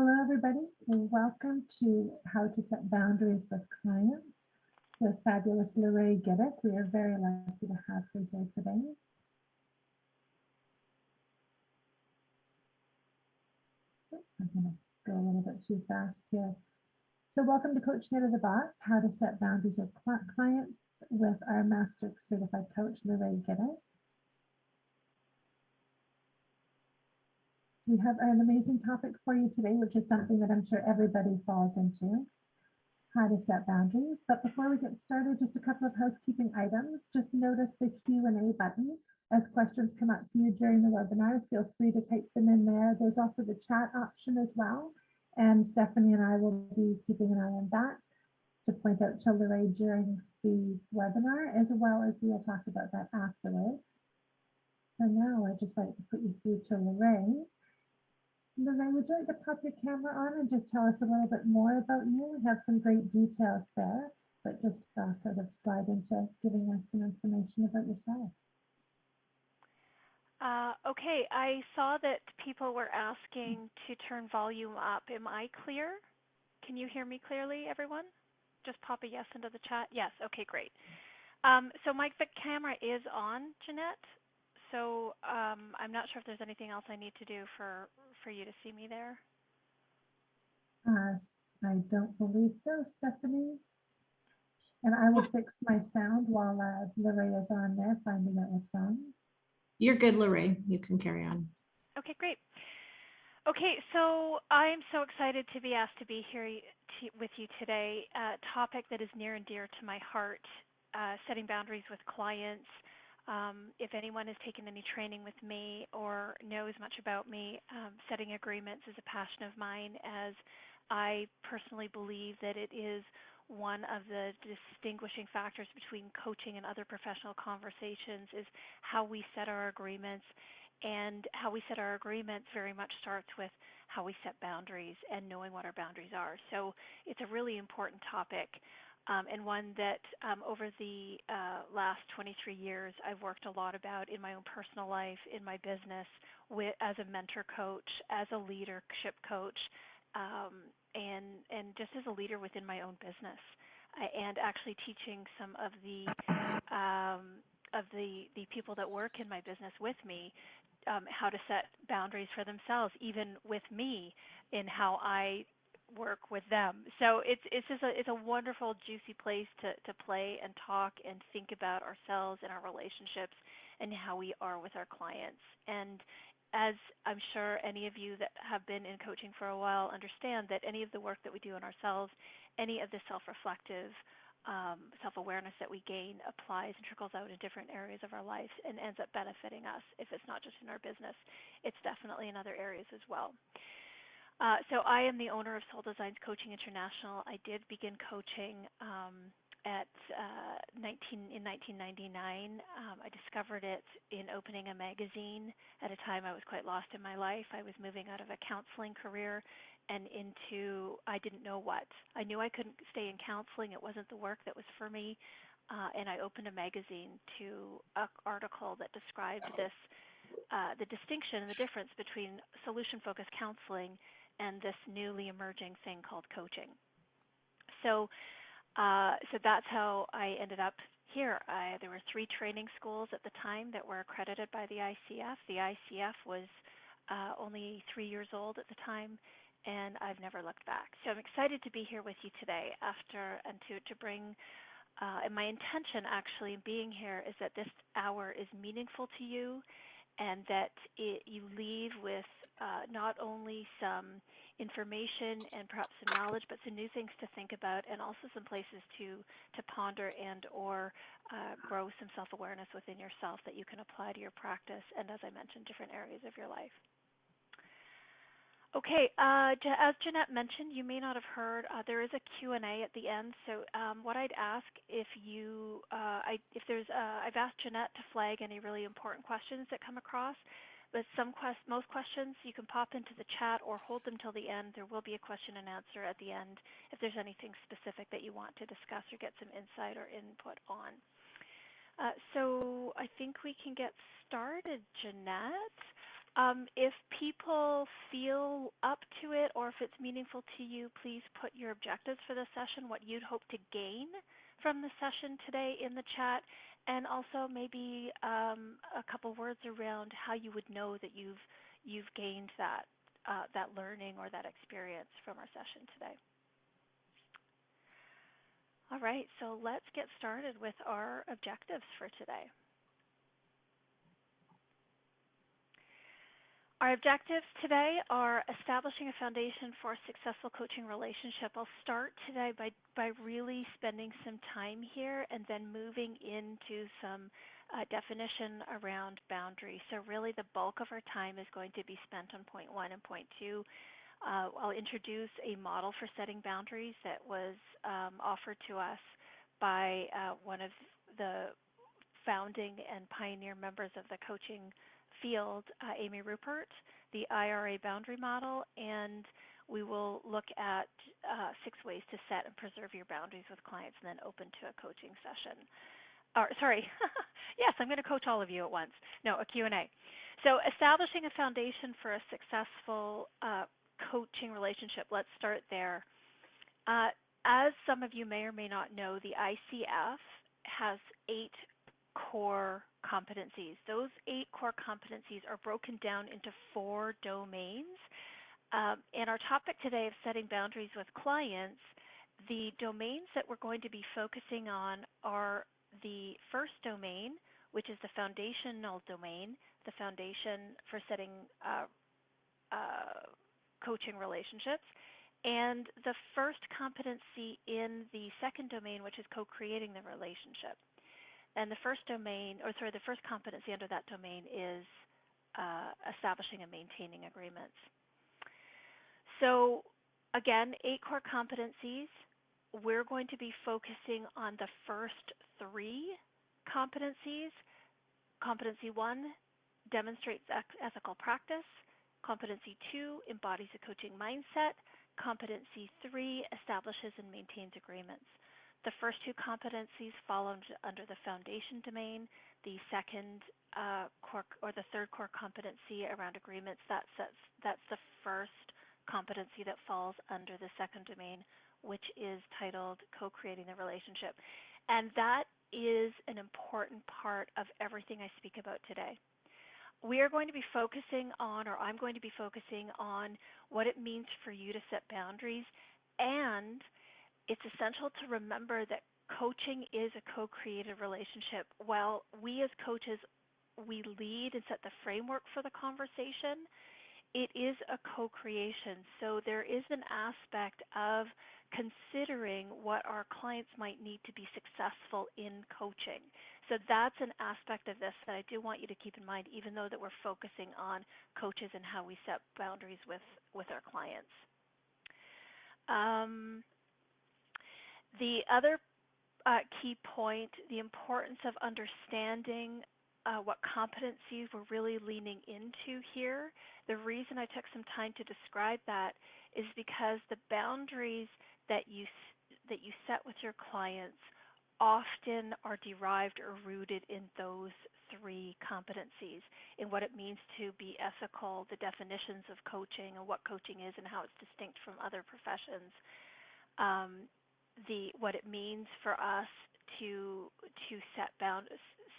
Hello, everybody, and welcome to How to Set Boundaries with Clients with fabulous Lorraine Giddick. We are very lucky to have her here today. Oops, I'm going to go a little bit too fast here. So welcome to Coaching Out of the Box, How to Set Boundaries with Clients with our Master Certified Coach, Lorraine Giddick. We have an amazing topic for you today, which is something that I'm sure everybody falls into. How to set boundaries. But before we get started, just a couple of housekeeping items. Just notice the Q&A button as questions come up to you during the webinar. Feel free to type them in there. There's also the chat option as well. And Stephanie and I will be keeping an eye on that to point out to Lorraine during the webinar, as well as we'll talk about that afterwards. So now I'd just like to put you through to Lorraine. Lorraine, would you like to pop your camera on and just tell us a little bit more about you? We have some great details there, but just sort of slide into giving us some information about yourself. Okay, I saw that people were asking to turn volume up. Am I clear? Can you hear me clearly, everyone? Just pop a yes into the chat. Yes, okay, great. So my camera is on, Jeanette. So I'm not sure if there's anything else I need to do for you to see me there. I don't believe so, Stephanie. And I will fix my sound while Lorraine is on there, finding out what's wrong. You're good, Lorraine. You can carry on. Okay, great. Okay, so I'm so excited to be asked to be here with you today. A topic that is near and dear to my heart, setting boundaries with clients. If anyone has taken any training with me or knows much about me, setting agreements is a passion of mine, as I personally believe that it is one of the distinguishing factors between coaching and other professional conversations is how we set our agreements. And how we set our agreements very much starts with how we set boundaries and knowing what our boundaries are. So it's a really important topic. And one that over the last 23 years I've worked a lot about in my own personal life, in my business, as a mentor coach, as a leadership coach, and just as a leader within my own business, and actually teaching some of the people that work in my business with me how to set boundaries for themselves, even with me, in how I work with them. So it's a wonderful, juicy place to play and talk and think about ourselves and our relationships and how we are with our clients. And as I'm sure any of you that have been in coaching for a while understand, that any of the work that we do on ourselves, any of the self-reflective self-awareness that we gain applies and trickles out in different areas of our life and ends up benefiting us. If it's not just in our business, it's definitely in other areas as well. So I am the owner of Soul Designs Coaching International. I did begin coaching in 1999. I discovered it in opening a magazine at a time I was quite lost in my life. I was moving out of a counseling career and into I didn't know what. I knew I couldn't stay in counseling. It wasn't the work that was for me. And I opened a magazine to an article that described this, the distinction and the difference between solution-focused counseling and this newly emerging thing called coaching. So that's how I ended up here. There were 3 training schools at the time that were accredited by the ICF. The ICF was only 3 years old at the time, and I've never looked back. So I'm excited to be here with you today and to bring, and my intention actually in being here is that this hour is meaningful to you and that you leave with not only some information and perhaps some knowledge, but some new things to think about, and also some places to ponder and or grow some self-awareness within yourself that you can apply to your practice and, as I mentioned, different areas of your life. Okay, as Jeanette mentioned, you may not have heard, there is a Q&A at the end. So what I'd ask if I've asked Jeanette to flag any really important questions that come across, but most questions you can pop into the chat or hold them till the end. There will be a question and answer at the end if there's anything specific that you want to discuss or get some insight or input on. So I think we can get started, Jeanette. If people feel up to it or if it's meaningful to you, please put your objectives for the session, what you'd hope to gain from the session today in the chat, and also maybe a couple words around how you would know that you've gained that learning or that experience from our session today. All right, so let's get started with our objectives for today. Our objectives today are establishing a foundation for a successful coaching relationship. I'll start today by really spending some time here and then moving into some definition around boundaries. So really the bulk of our time is going to be spent on point 1 and point 2. I'll introduce a model for setting boundaries that was offered to us by one of the founding and pioneer members of the coaching field, Amy Rupert, the IRA boundary model, and we will look at 6 ways to set and preserve your boundaries with clients and then open to a coaching session. Sorry, yes, I'm going to coach all of you at once. No, a Q&A. So establishing a foundation for a successful coaching relationship, let's start there. As some of you may or may not know, the ICF has 8 core competencies. Those 8 core competencies are broken down into 4 domains. And our topic today of setting boundaries with clients, the domains that we're going to be focusing on are the first domain, which is the foundational domain, the foundation for setting coaching relationships, and the first competency in the second domain, which is co-creating the relationship. And the first competency under that domain is establishing and maintaining agreements. So again, 8 core competencies. We're going to be focusing on the first 3 competencies. Competency 1 demonstrates ethical practice. Competency 2 embodies a coaching mindset. Competency 3 establishes and maintains agreements. The first 2 competencies fall under the foundation domain. The second the third core competency around agreements, that's the first competency that falls under the second domain, which is titled co-creating the relationship. And that is an important part of everything I speak about today. We are going to be focusing on, or I'm going to be focusing on, what it means for you to set boundaries, and it's essential to remember that coaching is a co-created relationship. While we as coaches, we lead and set the framework for the conversation, it is a co-creation. So there is an aspect of considering what our clients might need to be successful in coaching. So that's an aspect of this that I do want you to keep in mind, even though that we're focusing on coaches and how we set boundaries with our clients. The other key point, the importance of understanding what competencies we're really leaning into here. The reason I took some time to describe that is because the boundaries that you set with your clients often are derived or rooted in those 3 competencies, in what it means to be ethical, the definitions of coaching and what coaching is and how it's distinct from other professions, what it means for us to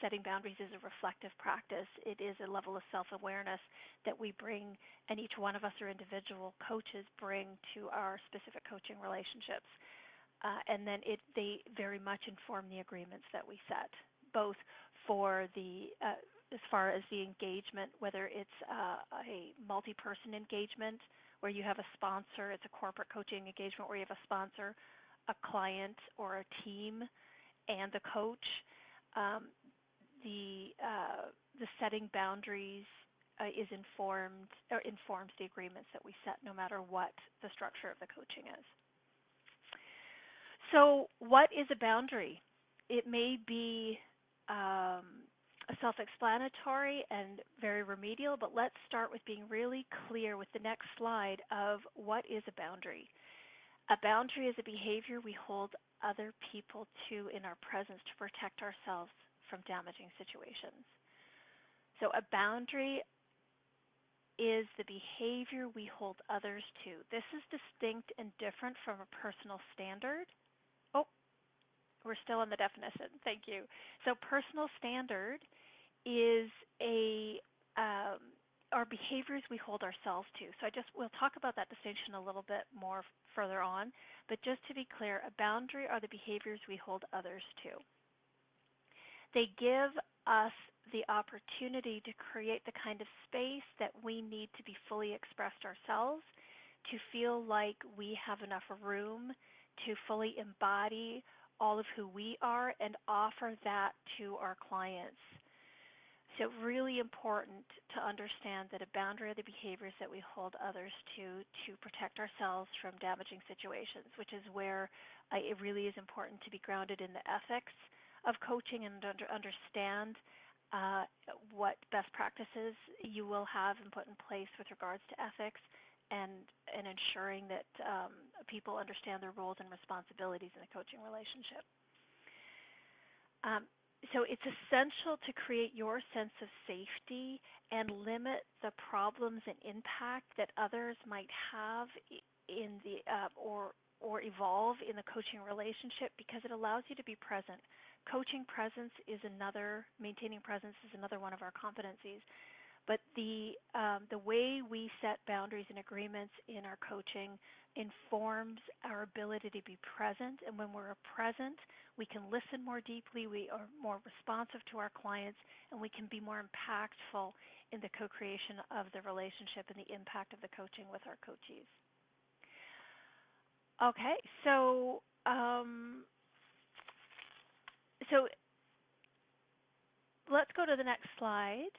setting boundaries is a reflective practice. It is a level of self-awareness that we bring, and each one of us or individual coaches bring to our specific coaching relationships. And then they very much inform the agreements that we set, both for as far as the engagement, whether it's a multi-person engagement where you have a sponsor, it's a corporate coaching engagement where you have a sponsor, a client, or a team, and the coach. The setting boundaries informs the agreements that we set, no matter what the structure of the coaching is. So what is a boundary? It may be self-explanatory and very remedial, but let's start with being really clear with the next slide of what is a boundary. A boundary is a behavior we hold other people to in our presence to protect ourselves from damaging situations. So a boundary is the behavior we hold others to. This is distinct and different from a personal standard. Oh, we're still on the definition. Thank you. So personal standard is are behaviors we hold ourselves to. So we'll talk about that distinction a little bit more further on. But just to be clear, a boundary are the behaviors we hold others to. They give us the opportunity to create the kind of space that we need to be fully expressed ourselves, to feel like we have enough room to fully embody all of who we are and offer that to our clients. So really important to understand that a boundary are the behaviors that we hold others to protect ourselves from damaging situations, which is where it really is important to be grounded in the ethics of coaching and understand what best practices you will have and put in place with regards to ethics and ensuring that people understand their roles and responsibilities in a coaching relationship. So it's essential to create your sense of safety and limit the problems and impact that others might have in the or evolve in the coaching relationship, because it allows you to be present. Coaching presence is another, maintaining presence is another one of our competencies. But the way we set boundaries and agreements in our coaching informs our ability to be present. And when we're present, we can listen more deeply, we are more responsive to our clients, and we can be more impactful in the co-creation of the relationship and the impact of the coaching with our coachees. Okay, so let's go to the next slide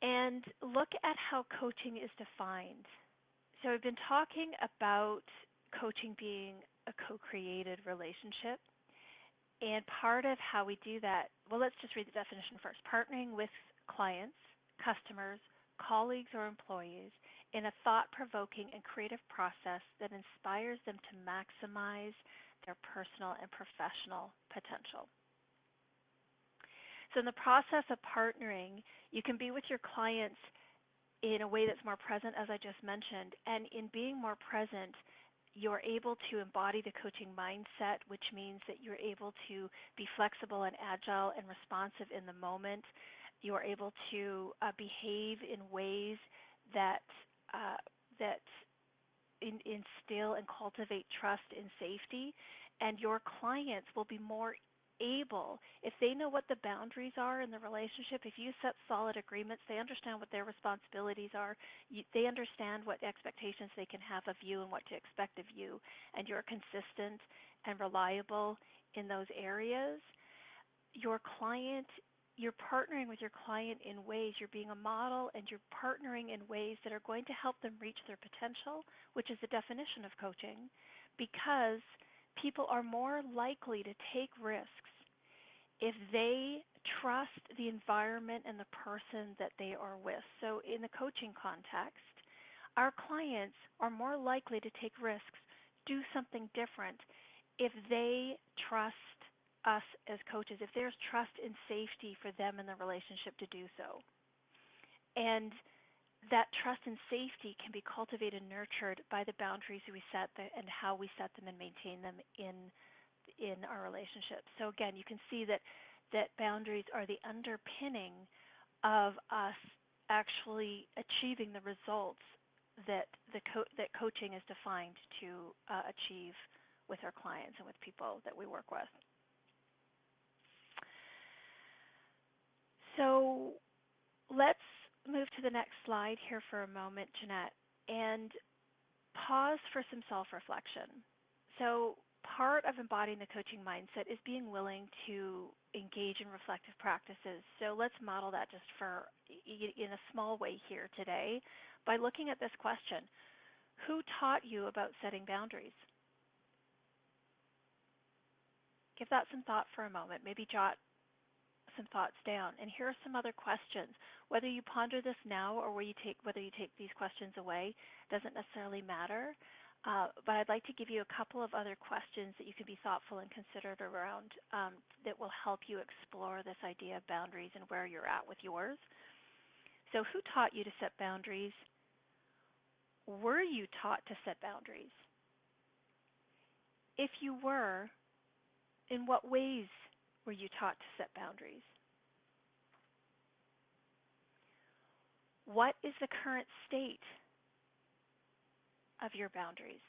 and look at how coaching is defined. So I've been talking about coaching being a co-created relationship. And part of how we do that, well, let's just read the definition first. Partnering with clients, customers, colleagues, or employees in a thought-provoking and creative process that inspires them to maximize their personal and professional potential. So in the process of partnering, you can be with your clients in a way that's more present, as I just mentioned. And in being more present, you're able to embody the coaching mindset, which means that you're able to be flexible and agile and responsive in the moment. You're able to behave in ways that instill and cultivate trust and safety. And your clients will be more able, if they know what the boundaries are in the relationship, if you set solid agreements, they understand what their responsibilities are, they understand what expectations they can have of you and what to expect of you, and you're consistent and reliable in those areas, you're partnering with your client in ways, you're being a model, and you're partnering in ways that are going to help them reach their potential, which is the definition of coaching, because people are more likely to take risks if they trust the environment and the person that they are with. So in the coaching context, our clients are more likely to take risks, do something different, if they trust us as coaches, if there's trust and safety for them in the relationship to do so. And that trust and safety can be cultivated and nurtured by the boundaries we set and how we set them and maintain them in our relationships. So again, you can see that boundaries are the underpinning of us actually achieving the results that that coaching is defined to achieve with our clients and with people that we work with. So let's move to the next slide here for a moment, Jeanette, and pause for some self-reflection. So part of embodying the coaching mindset is being willing to engage in reflective practices. So let's model that just in a small way here today by looking at this question. Who taught you about setting boundaries? Give that some thought for a moment. Maybe jot some thoughts down. And here are some other questions. Whether you ponder this now or whether you take these questions away doesn't necessarily matter. But I'd like to give you a couple of other questions that you can be thoughtful and considered around that will help you explore this idea of boundaries and where you're at with yours. So who taught you to set boundaries? Were you taught to set boundaries? If you were, in what ways were you taught to set boundaries? What is the current state of your boundaries?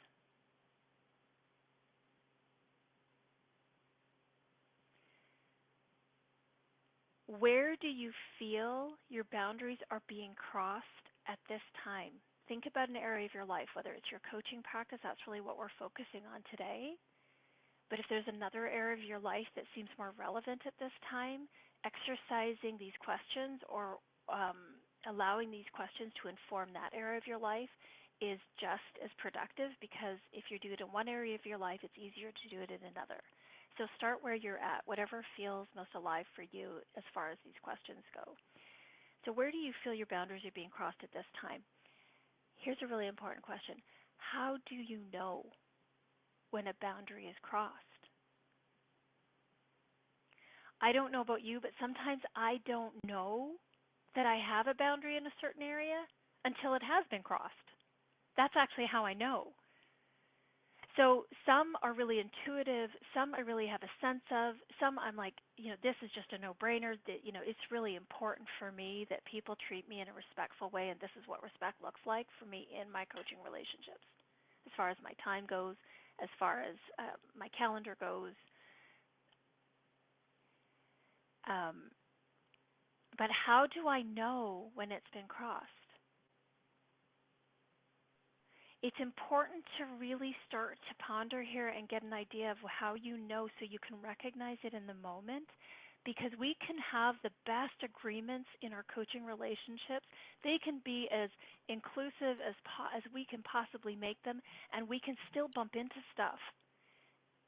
Where do you feel your boundaries are being crossed at this time? Think about an area of your life, whether it's your coaching practice, that's really what we're focusing on today. But if there's another area of your life that seems more relevant at this time, exercising these questions or allowing these questions to inform that area of your life is just as productive, because if you do it in one area of your life, it's easier to do it in another. So start where you're at, whatever feels most alive for you as far as these questions go. So where do you feel your boundaries are being crossed at this time? Here's a really important question. How do you know when a boundary is crossed? I don't know about you, but sometimes I don't know that I have a boundary in a certain area until it has been crossed. That's actually how I know. So some are really intuitive, some I really have a sense of, some I'm like, this is just a no-brainer, that, it's really important for me that people treat me in a respectful way, and this is what respect looks like for me in my coaching relationships, as far as my time goes, as far as my calendar goes. But how do I know when it's been crossed? It's important to really start to ponder here and get an idea of how you know, so you can recognize it in the moment, because we can have the best agreements in our coaching relationships. They can be as inclusive as we can possibly make them, and we can still bump into stuff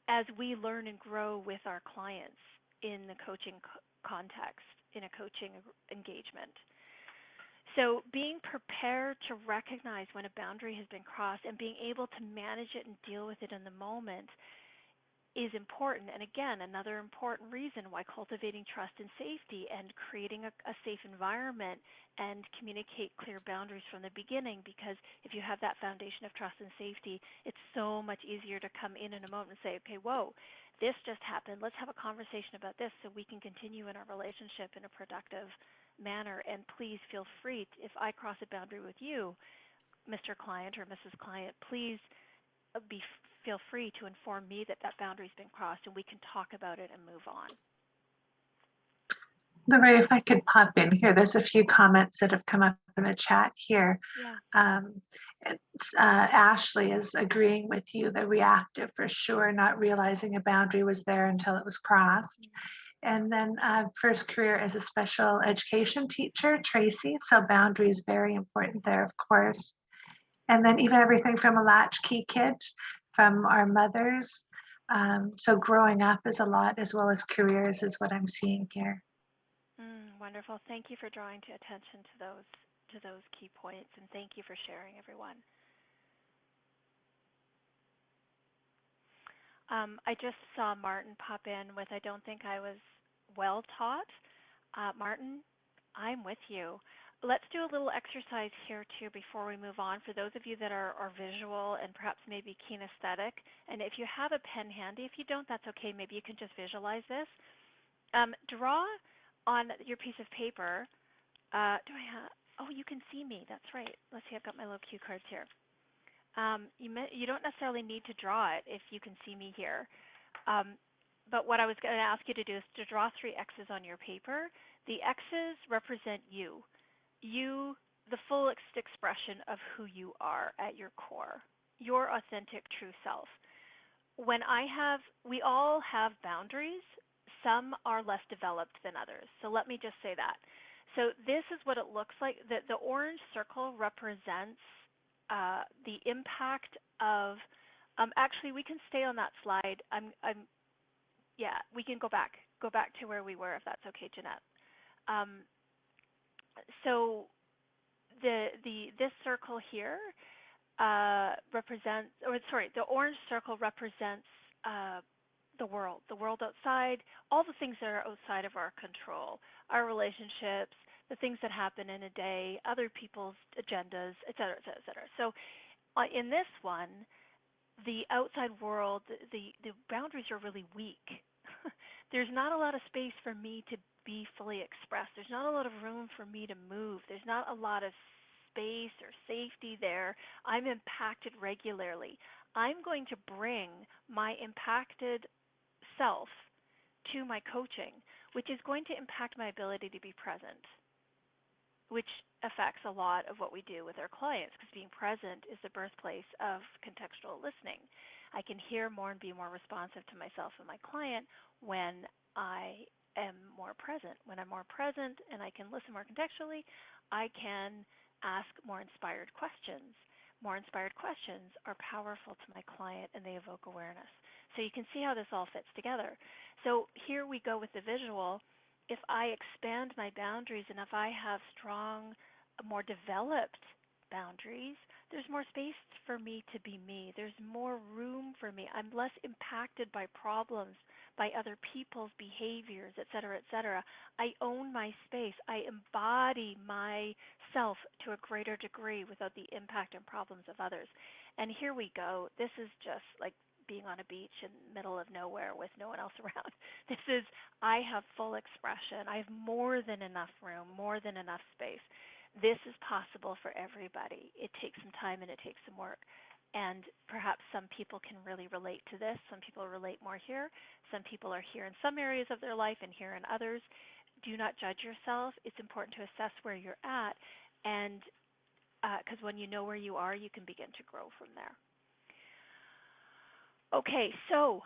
as we learn and grow with our clients in the coaching context, in a coaching engagement. So being prepared to recognize when a boundary has been crossed and being able to manage it and deal with it in the moment is important. And again, another important reason why cultivating trust and safety and creating a safe environment and communicate clear boundaries from the beginning, because if you have that foundation of trust and safety, it's so much easier to come in a moment and say, okay, whoa, this just happened. Let's have a conversation about this so we can continue in our relationship in a productive manner. And please feel free, if I cross a boundary with you, Mr. Client or Mrs. Client, please feel free to inform me that boundary's been crossed, and we can talk about it and move on. Lorraine, if I could pop in here, there's a few comments that have come up in the chat here. Yeah. Ashley is agreeing with you, the reactive for sure, not realizing a boundary was there until it was crossed. And then first career as a special education teacher, Tracy. So boundary is very important there, of course. And then even everything from a latchkey kid, from our mothers. So growing up is a lot, as well as careers is what I'm seeing here. Wonderful. Thank you for drawing attention to those key points, and thank you for sharing, everyone. I just saw Martin pop in with, I don't think I was well taught. Martin, I'm with you. Let's do a little exercise here too before we move on. For those of you that are visual and perhaps maybe kinesthetic, and if you have a pen handy, if you don't, that's okay. Maybe you can just visualize this. Draw on your piece of paper. Oh, you can see me. That's right. Let's see, I've got my little cue cards here. You don't necessarily need to draw it if you can see me here. But what I was going to ask you to do is to draw 3 X's on your paper. The X's represent you. You, the fullest expression of who you are at your core, your authentic true self. We all have boundaries. Some are less developed than others. So let me just say that. So this is what it looks like. The orange circle represents the impact of, actually we can stay on that slide. Yeah, we can go back to where we were if that's okay, Jeanette. So this circle here represents, the orange circle represents the world outside, all the things that are outside of our control, our relationships, the things that happen in a day, other people's agendas, et cetera, et cetera, et cetera. So in this one, the outside world, the boundaries are really weak. There's not a lot of space for me to be fully expressed. There's not a lot of room for me to move. There's not a lot of space or safety there. I'm impacted regularly. I'm going to bring my impacted self to my coaching, which is going to impact my ability to be present, which affects a lot of what we do with our clients, because being present is the birthplace of contextual listening. I can hear more and be more responsive to myself and my client when I am more present. When I'm more present and I can listen more contextually, I can ask more inspired questions. More inspired questions are powerful to my client and they evoke awareness. So you can see how this all fits together. So here we go with the visual. If I expand my boundaries and if I have strong, more developed boundaries, there's more space for me to be me. There's more room for me. I'm less impacted by problems, by other people's behaviors, et cetera, et cetera. I own my space. I embody myself to a greater degree without the impact and problems of others. And here we go. This is just like being on a beach in the middle of nowhere with no one else around. This is, I have full expression. I have more than enough room, more than enough space. This is possible for everybody. It takes some time and it takes some work. And perhaps some people can really relate to this. Some people relate more here. Some people are here in some areas of their life and here in others. Do not judge yourself. It's important to assess where you're at. And because when you know where you are, you can begin to grow from there. Okay, so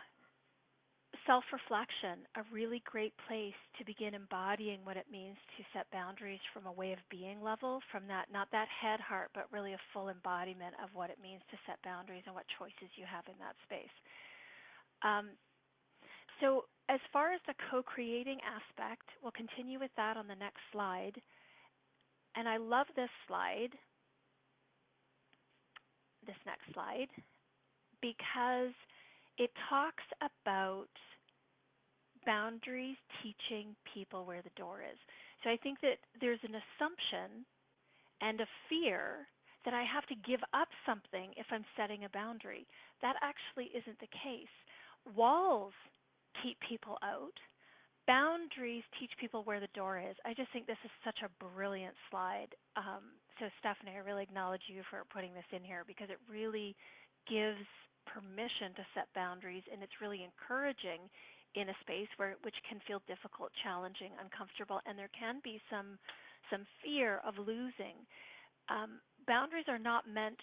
self-reflection, a really great place to begin embodying what it means to set boundaries from a way of being level, from that, not that head heart, but really a full embodiment of what it means to set boundaries and what choices you have in that space. So as far as the co-creating aspect, we'll continue with that on the next slide. And I love this slide, this next slide, because it talks about boundaries teaching people where the door is. So I think that there's an assumption and a fear that I have to give up something if I'm setting a boundary. That actually isn't the case. Walls keep people out. Boundaries teach people where the door is. I just think this is such a brilliant slide. So Stephanie, I really acknowledge you for putting this in here because it really gives permission to set boundaries, and it's really encouraging in a space which can feel difficult, challenging, uncomfortable, and there can be some fear of losing. Boundaries are not meant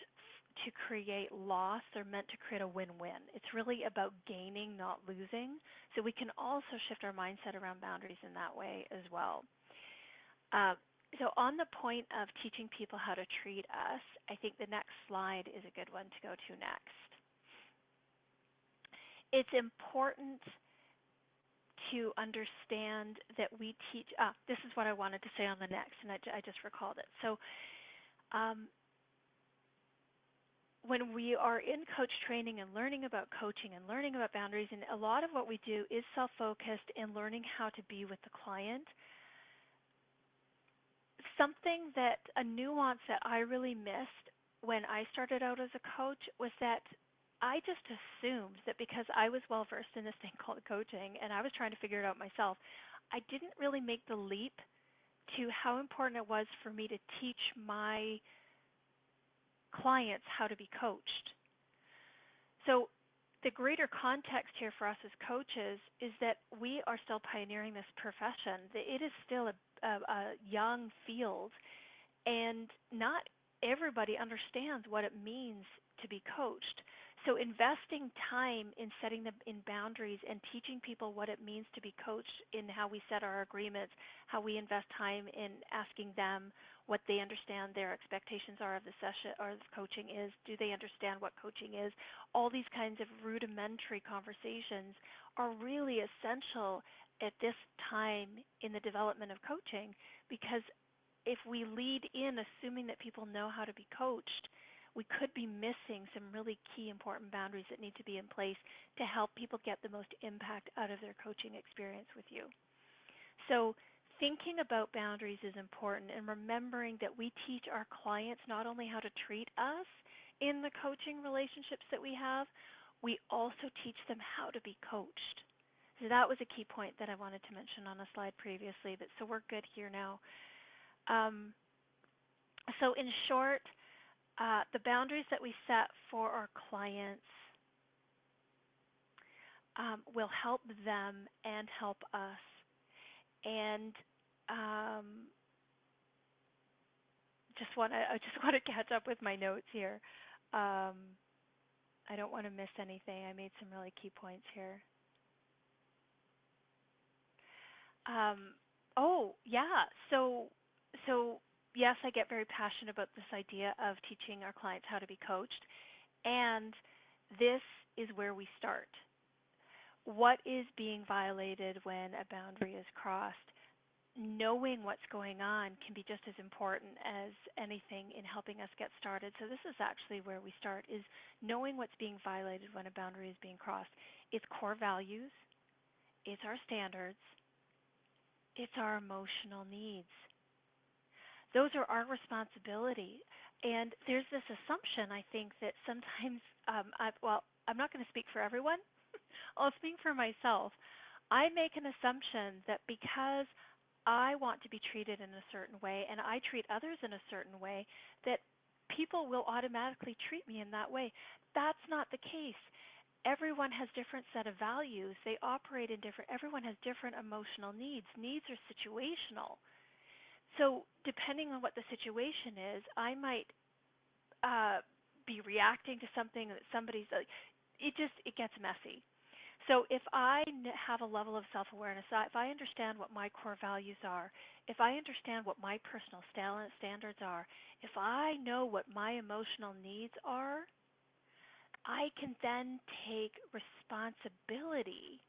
to create loss. They're meant to create a win-win. It's really about gaining, not losing. So we can also shift our mindset around boundaries in that way as well. So on the point of teaching people how to treat us, I think the next slide is a good one to go to next. It's important to understand that we teach, this is what I wanted to say on the next, and I just recalled it. So when we are in coach training and learning about coaching and learning about boundaries, and a lot of what we do is self-focused and learning how to be with the client, something that, a nuance that I really missed when I started out as a coach was that I just assumed that because I was well versed in this thing called coaching and I was trying to figure it out myself, I didn't really make the leap to how important it was for me to teach my clients how to be coached. So the greater context here for us as coaches is that we are still pioneering this profession. It is still a young field, and not everybody understands what it means to be coached. So investing time in setting them in boundaries and teaching people what it means to be coached in how we set our agreements, how we invest time in asking them what they understand their expectations are of the session or the coaching is, do they understand what coaching is? All these kinds of rudimentary conversations are really essential at this time in the development of coaching, because if we lead in assuming that people know how to be coached, we could be missing some really key important boundaries that need to be in place to help people get the most impact out of their coaching experience with you. So thinking about boundaries is important, and remembering that we teach our clients not only how to treat us in the coaching relationships that we have, we also teach them how to be coached. So that was a key point that I wanted to mention on a slide previously, but so we're good here now. So in short, the boundaries that we set for our clients will help them and help us. And I just want to catch up with my notes here. I don't want to miss anything. I made some really key points here. Oh yeah, so yes, I get very passionate about this idea of teaching our clients how to be coached, and this is where we start. What is being violated when a boundary is crossed? Knowing what's going on can be just as important as anything in helping us get started. So this is actually where we start, is knowing what's being violated when a boundary is being crossed. It's core values, it's our standards, it's our emotional needs. Those are our responsibility. And there's this assumption, I think, that sometimes, I'm not going to speak for everyone. I'll speak for myself. I make an assumption that because I want to be treated in a certain way and I treat others in a certain way, that people will automatically treat me in that way. That's not the case. Everyone has different set of values. They operate in different, everyone has different emotional needs. Needs are situational. So depending on what the situation is, I might be reacting to something that somebody's, it gets messy. So if I have a level of self-awareness, if I understand what my core values are, if I understand what my personal standards are, if I know what my emotional needs are, I can then take responsibility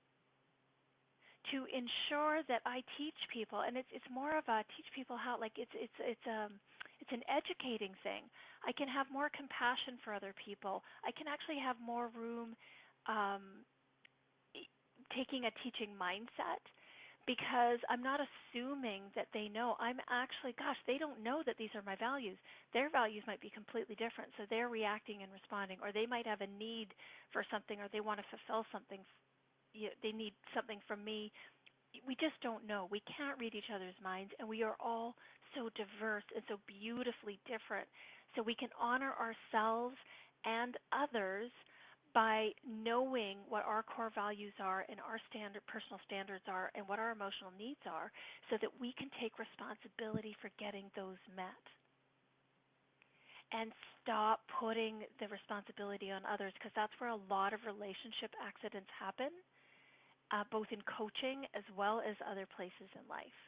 to ensure that I teach people, and it's more of a teach people how, like it's an educating thing. I can have more compassion for other people. I can actually have more room taking a teaching mindset, because I'm not assuming that they know. I'm actually, gosh, they don't know that these are my values. Their values might be completely different, so they're reacting and responding, or they might have a need for something, or they want to fulfill something. They need something from me. We just don't know. We can't read each other's minds, and we are all so diverse and so beautifully different. So we can honor ourselves and others by knowing what our core values are and our personal standards are and what our emotional needs are, so that we can take responsibility for getting those met. And stop putting the responsibility on others, because that's where a lot of relationship accidents happen, both in coaching as well as other places in life.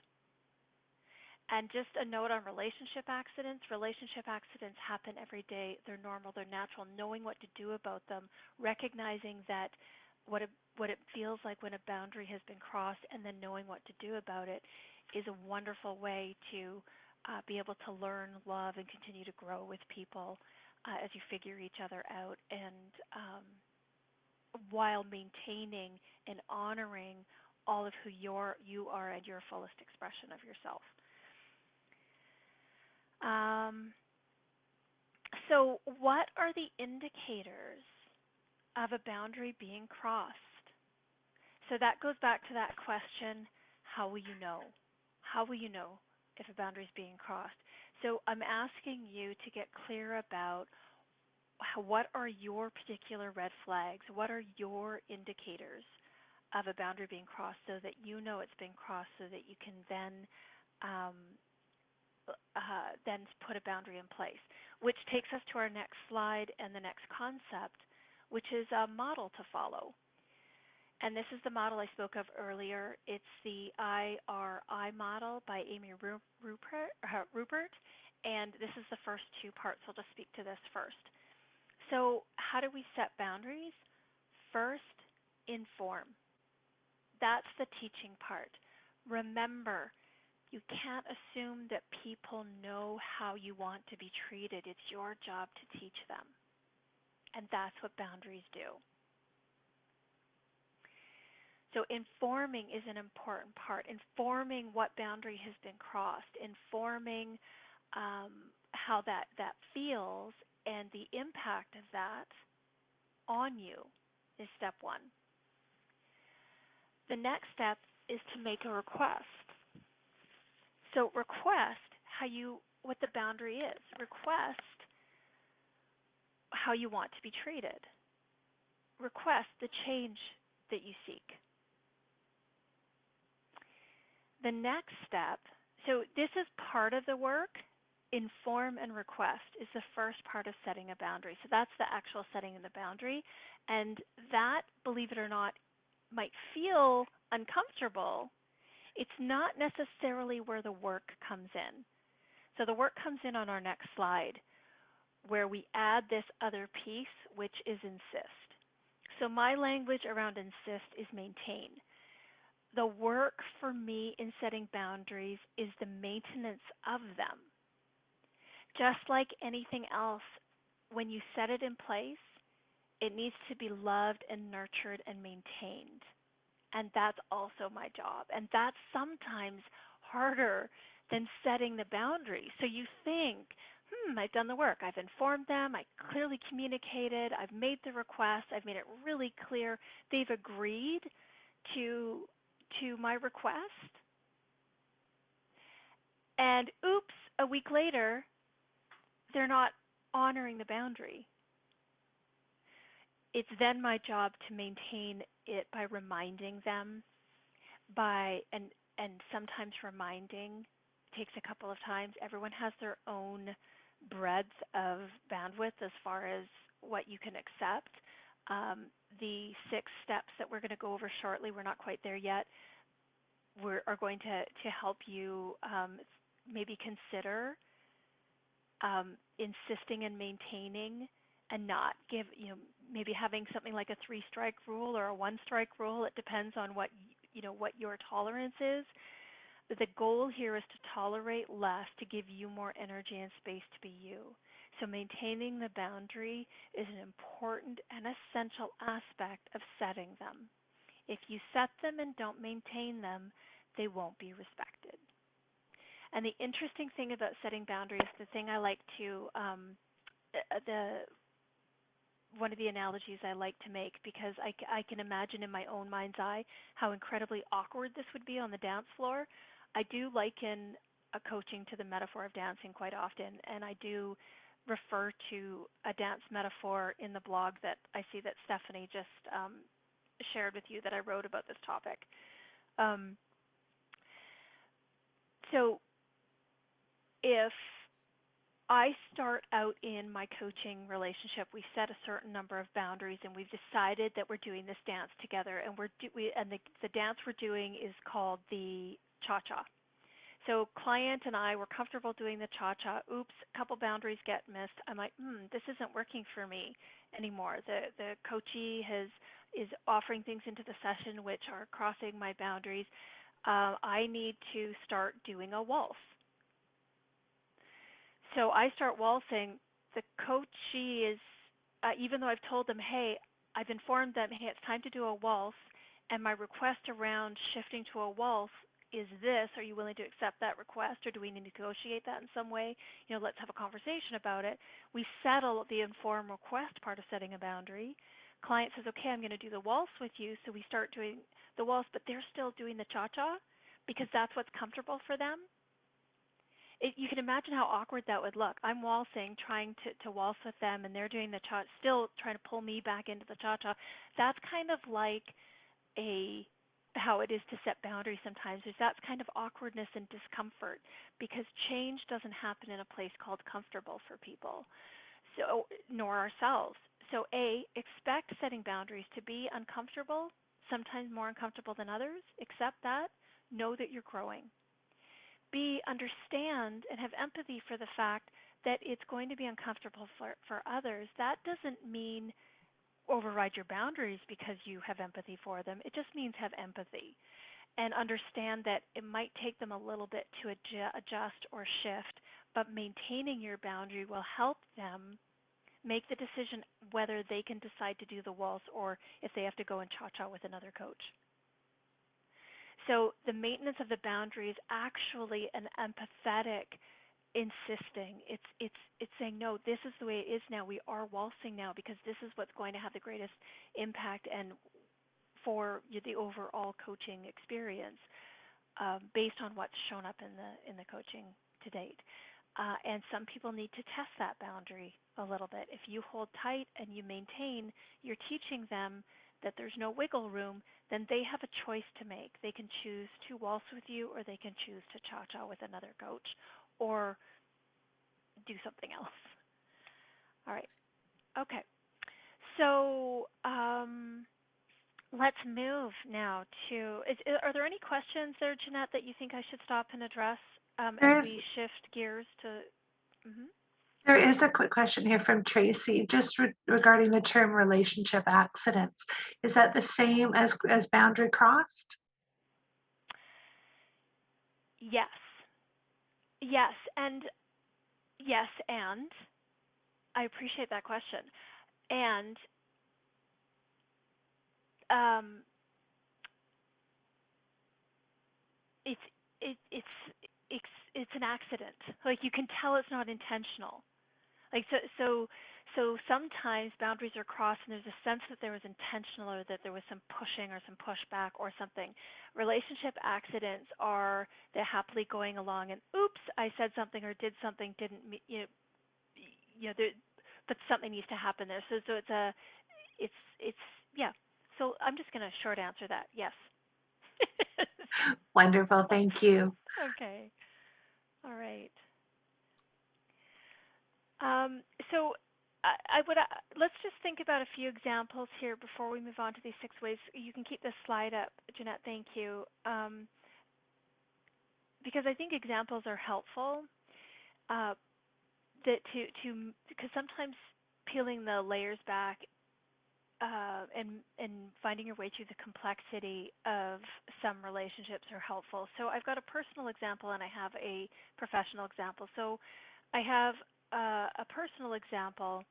And just a note on relationship accidents. Relationship accidents happen every day. They're normal, they're natural. Knowing what to do about them, recognizing that what it feels like when a boundary has been crossed, and then knowing what to do about it is a wonderful way to be able to learn, love, and continue to grow with people as you figure each other out, and while maintaining and honoring all of who you are and your fullest expression of yourself. So what are the indicators of a boundary being crossed? So that goes back to that question, how will you know? How will you know if a boundary is being crossed? So I'm asking you to get clear about what are your particular red flags? What are your indicators of a boundary being crossed, so that you know it's been crossed, so that you can then put a boundary in place, which takes us to our next slide and the next concept, which is a model to follow. And this is the model I spoke of earlier. It's the IRI model by Amy Rupert, and this is the first two parts. I'll just speak to this first. So how do we set boundaries? First, inform. That's the teaching part. Remember, you can't assume that people know how you want to be treated. It's your job to teach them. And that's what boundaries do. So informing is an important part. Informing what boundary has been crossed, informing how that feels and the impact of that on you is step one. The next step is to make a request. So request what the boundary is. Request how you want to be treated. Request the change that you seek. The next step, so this is part of the work. Inform and request is the first part of setting a boundary. So that's the actual setting of the boundary. And that, believe it or not, might feel uncomfortable. It's not necessarily where the work comes in. So the work comes in on our next slide, where we add this other piece, which is insist. So my language around insist is maintain. The work for me in setting boundaries is the maintenance of them. Just like anything else, when you set it in place, it needs to be loved and nurtured and maintained. And that's also my job. And that's sometimes harder than setting the boundary. So you think, I've done the work. I've informed them. I clearly communicated. I've made the request. I've made it really clear. They've agreed to my request. And oops, a week later, they're not honoring the boundary. It's then my job to maintain it by reminding them, and sometimes reminding takes a couple of times. Everyone has their own breadth of bandwidth as far as what you can accept. The 6 steps that we're going to go over shortly, we're not quite there yet, are going to help you maybe consider insisting and maintaining, and not give, maybe having something like a 3-strike rule or a 1-strike rule. It depends on what your tolerance is. But the goal here is to tolerate less, to give you more energy and space to be you. So maintaining the boundary is an important and essential aspect of setting them. If you set them and don't maintain them, they won't be respected. And the interesting thing about setting boundaries, the thing I like to, one of the analogies I like to make, because I can imagine in my own mind's eye how incredibly awkward this would be on the dance floor. I do liken a coaching to the metaphor of dancing quite often, and I do refer to a dance metaphor in the blog that I see that Stephanie just shared with you that I wrote about this topic. So if I start out in my coaching relationship, we set a certain number of boundaries, and we've decided that we're doing this dance together, and the dance we're doing is called the cha-cha. So client and I were comfortable doing the cha-cha. Oops, a couple boundaries get missed. I'm like, this isn't working for me anymore. The coachee is offering things into the session which are crossing my boundaries. I need to start doing a waltz. So I start waltzing. The coachee is, even though I've told them, hey, I've informed them, hey, it's time to do a waltz, and my request around shifting to a waltz is this. Are you willing to accept that request, or do we need to negotiate that in some way? Let's have a conversation about it. We settle the informed request part of setting a boundary. Client says, okay, I'm going to do the waltz with you, so we start doing the waltz, but they're still doing the cha-cha because that's what's comfortable for them. You can imagine how awkward that would look. I'm waltzing, trying to waltz with them, and they're doing the cha, still trying to pull me back into the cha-cha. That's kind of like how it is to set boundaries sometimes. That's kind of awkwardness and discomfort, because change doesn't happen in a place called comfortable for people, so nor ourselves. So expect setting boundaries to be uncomfortable, sometimes more uncomfortable than others. Accept that. Know that you're growing. B, understand and have empathy for the fact that it's going to be uncomfortable for others. That doesn't mean override your boundaries because you have empathy for them. It just means have empathy and understand that it might take them a little bit to adjust or shift, but maintaining your boundary will help them make the decision whether they can decide to do the waltz or if they have to go and cha-cha with another coach. So the maintenance of the boundary is actually an empathetic insisting. It's saying, no, this is the way it is now. We are waltzing now because this is what's going to have the greatest impact and for the overall coaching experience, based on what's shown up in the coaching to date. And some people need to test that boundary a little bit. If you hold tight and you maintain, you're teaching them that there's no wiggle room, then they have a choice to make. They can choose to waltz with you, or they can choose to cha-cha with another coach, or do something else. All right. Okay. So let's move now to, are there any questions there, Jeanette, that you think I should stop and address as we shift gears to? Mm-hmm. There is a quick question here from Tracy, just regarding the term relationship accidents. Is that the same as boundary crossed? Yes. Yes, and yes, and I appreciate that question. And it's an accident. Like, you can tell it's not intentional. Like, so sometimes boundaries are crossed and there's a sense that there was intentional, or that there was some pushing or some pushback or something. Relationship accidents are they're happily going along and oops, I said something or did something, didn't but something needs to happen there. So it's yeah. So I'm just gonna short answer that. Yes. Wonderful, thank you. Okay. All right. So I would let's just think about a few examples here before we move on to these 6 ways. You can keep this slide up, Jeanette. Thank you. Because I think examples are helpful. That because sometimes peeling the layers back and finding your way through the complexity of some relationships are helpful. So I've got a personal example and I have a professional example. So I have a personal example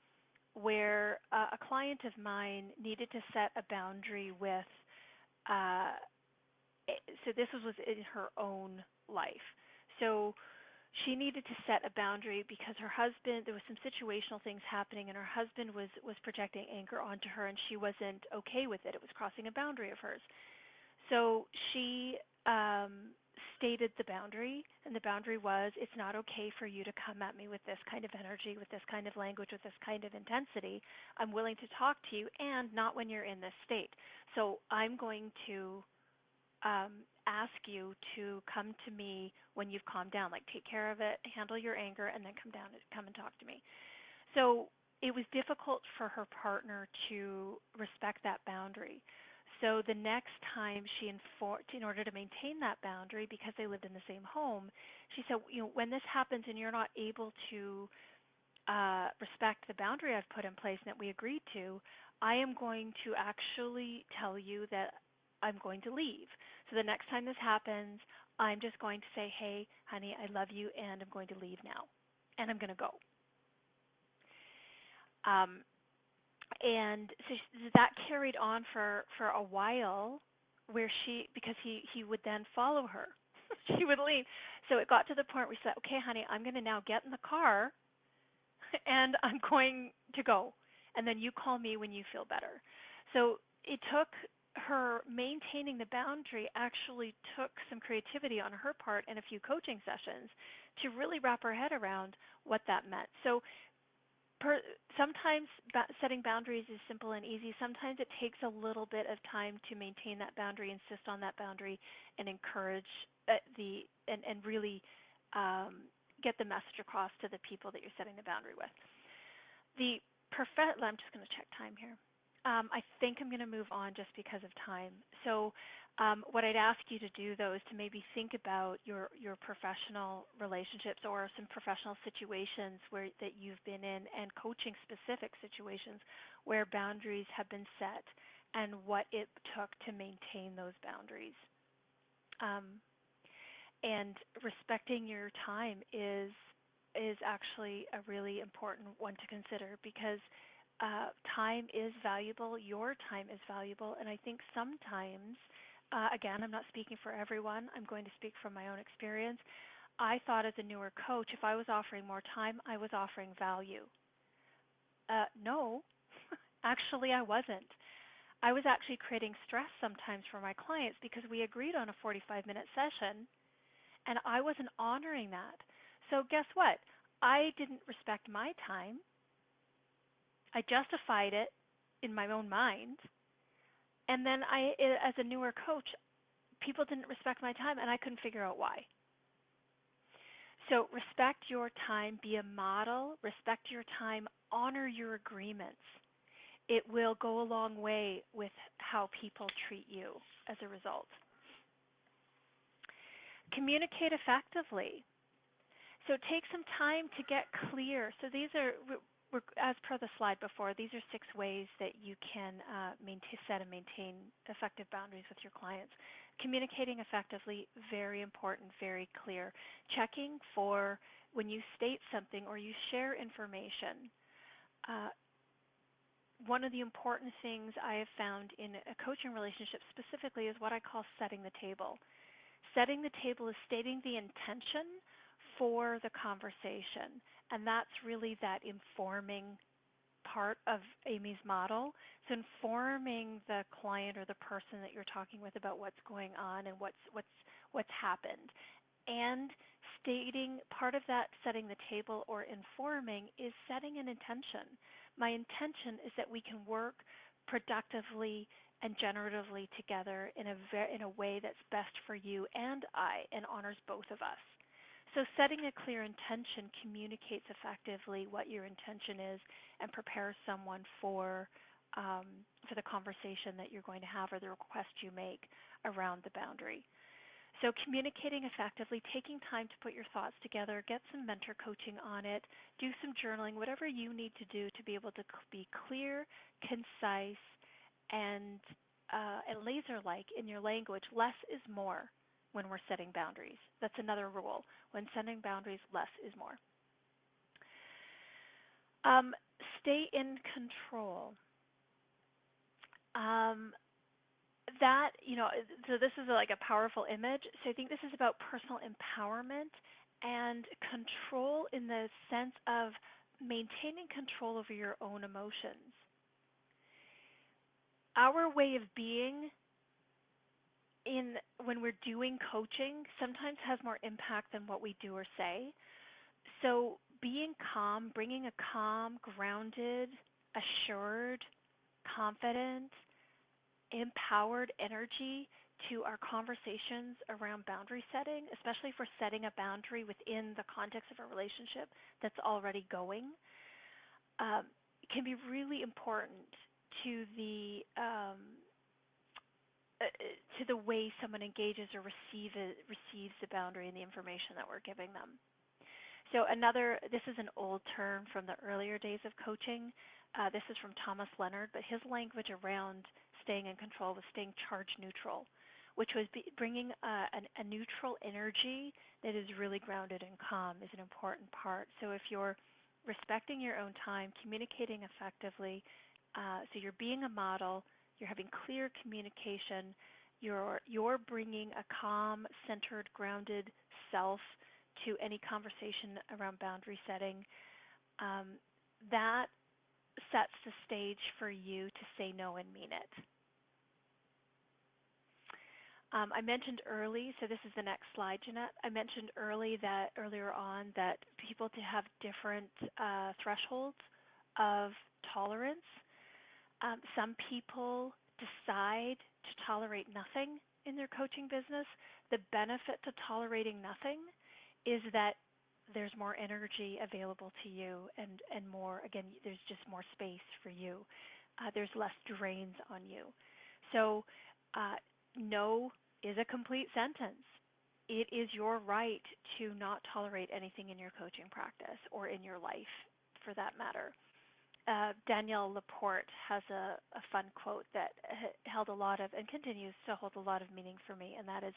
where a client of mine needed to set a boundary with, so this was in her own life. So she needed to set a boundary because her husband, there was some situational things happening, and her husband was projecting anger onto her, and she wasn't okay with it. It was crossing a boundary of hers. So she stated the boundary, and the boundary was, it's not okay for you to come at me with this kind of energy, with this kind of language, with this kind of intensity. I'm willing to talk to you, and not when you're in this state. So I'm going to ask you to come to me when you've calmed down, like take care of it, handle your anger, and then come and talk to me. So it was difficult for her partner to respect that boundary. So the next time she enforced, in order to maintain that boundary, because they lived in the same home, she said, when this happens and you're not able to respect the boundary I've put in place and that we agreed to, I am going to actually tell you that I'm going to leave. So the next time this happens, I'm just going to say, hey, honey, I love you, and I'm going to leave now, and I'm going to go. And so that carried on for a while, where because he would then follow her. She would leave. So it got to the point where she said, okay, honey, I'm going to now get in the car, and I'm going to go. And then you call me when you feel better. So it took her maintaining the boundary, actually took some creativity on her part and a few coaching sessions to really wrap her head around what that meant. So sometimes setting boundaries is simple and easy. Sometimes it takes a little bit of time to maintain that boundary, insist on that boundary, and encourage and really get the message across to the people that you're setting the boundary with. I'm just going to check time here. I think I'm going to move on just because of time. So what I'd ask you to do, though, is to maybe think about your professional relationships or some professional situations that you've been in, and coaching specific situations where boundaries have been set and what it took to maintain those boundaries. And respecting your time is actually a really important one to consider, because time is valuable, your time is valuable, and I think sometimes again, I'm not speaking for everyone. I'm going to speak from my own experience. I thought as a newer coach, if I was offering more time, I was offering value. No, actually, I wasn't. I was actually creating stress sometimes for my clients because we agreed on a 45-minute session and I wasn't honoring that. So guess what? I didn't respect my time. I justified it in my own mind. And then as a newer coach, people didn't respect my time and I couldn't figure out why. So respect your time, be a model, respect your time, honor your agreements. It will go a long way with how people treat you as a result. Communicate effectively. So take some time to get clear. So these are, as per the slide before, these are 6 ways that you can set and maintain effective boundaries with your clients. Communicating effectively, very important, very clear. Checking for when you state something or you share information. One of the important things I have found in a coaching relationship specifically is what I call setting the table. Setting the table is stating the intention for the conversation, and that's really that informing part of Amy's model. So informing the client or the person that you're talking with about what's going on and what's happened. And stating part of that setting the table or informing is setting an intention. My intention is that we can work productively and generatively together in a way that's best for you and I and honors both of us. So setting a clear intention communicates effectively what your intention is and prepares someone for the conversation that you're going to have or the request you make around the boundary. So communicating effectively, taking time to put your thoughts together, get some mentor coaching on it, do some journaling, whatever you need to do to be able to be clear, concise, and laser-like in your language. Less is more when we're setting boundaries. That's another rule. When setting boundaries, less is more. Stay in control. So this is like a powerful image. So I think this is about personal empowerment and control in the sense of maintaining control over your own emotions. Our way of being when we're doing coaching sometimes has more impact than what we do or say. So being calm, bringing a calm, grounded, assured, confident, empowered energy to our conversations around boundary setting, especially if we're setting a boundary within the context of a relationship that's already going, can be really important to the way someone engages or receives the boundary and the information that we're giving them. So this is an old term from the earlier days of coaching. This is from Thomas Leonard, but his language around staying in control was staying charge neutral, which was bringing a neutral energy that is really grounded and calm is an important part. So if you're respecting your own time, communicating effectively, so you're being a model, you're having clear communication, you're bringing a calm, centered, grounded self to any conversation around boundary setting, that sets the stage for you to say no and mean it. I mentioned early, so this is the next slide, Jeanette. I mentioned earlier on that people to have different thresholds of tolerance. Some people decide to tolerate nothing in their coaching business. The benefit to tolerating nothing is that there's more energy available to you and more, again, there's just more space for you. There's less drains on you. So no is a complete sentence. It is your right to not tolerate anything in your coaching practice or in your life for that matter. Danielle Laporte has a fun quote that held a lot of and continues to hold a lot of meaning for me, and that is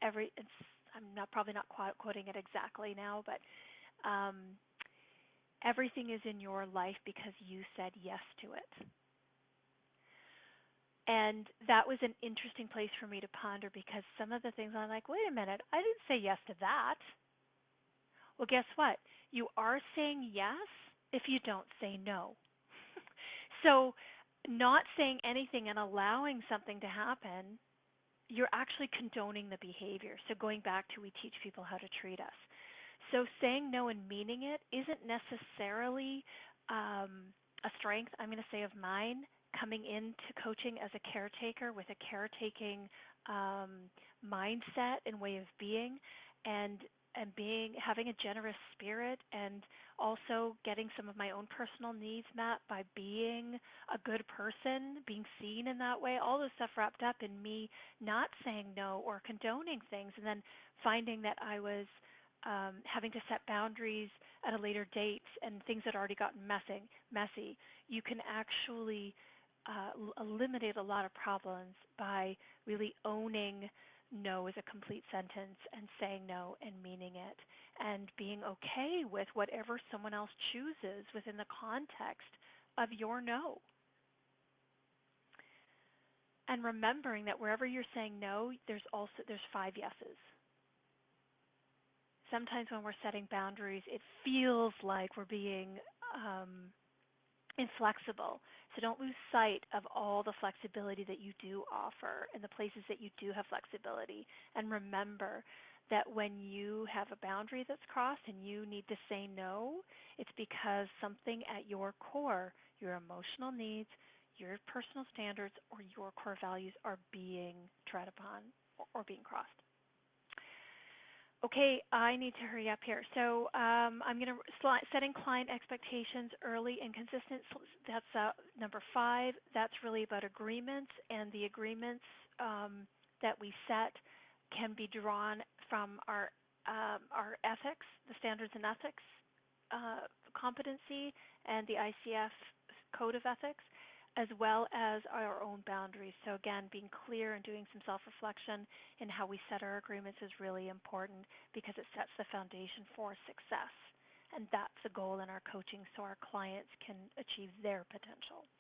I'm probably not quoting it exactly now, but everything is in your life because you said yes to it. And that was an interesting place for me to ponder because some of the things I'm like, wait a minute, I didn't say yes to that. Well, guess what? You are saying yes if you don't say no. So, not saying anything and allowing something to happen, you're actually condoning the behavior. So, going back to we teach people how to treat us. So, saying no and meaning it isn't necessarily a strength, I'm going to say, of mine coming into coaching as a caretaker with a caretaking mindset and way of being, and being having a generous spirit, and also getting some of my own personal needs met by being a good person, being seen in that way, all this stuff wrapped up in me not saying no or condoning things, and then finding that I was having to set boundaries at a later date and things had already gotten messy. You can actually eliminate a lot of problems by really owning no as a complete sentence and saying no and meaning it and being okay with whatever someone else chooses within the context of your no. And remembering that wherever you're saying no, there's 5 yeses. Sometimes when we're setting boundaries, it feels like we're being inflexible. So don't lose sight of all the flexibility that you do offer and the places that you do have flexibility. And remember that when you have a boundary that's crossed and you need to say no, it's because something at your core, your emotional needs, your personal standards, or your core values are being tread upon or being crossed. Okay, I need to hurry up here. So I'm going to setting client expectations early and consistent. That's number 5. That's really about agreements, and the agreements that we set can be drawn from our ethics, the standards and ethics competency, and the ICF code of ethics, as well as our own boundaries. So again, being clear and doing some self-reflection in how we set our agreements is really important because it sets the foundation for success. And that's the goal in our coaching so our clients can achieve their potential.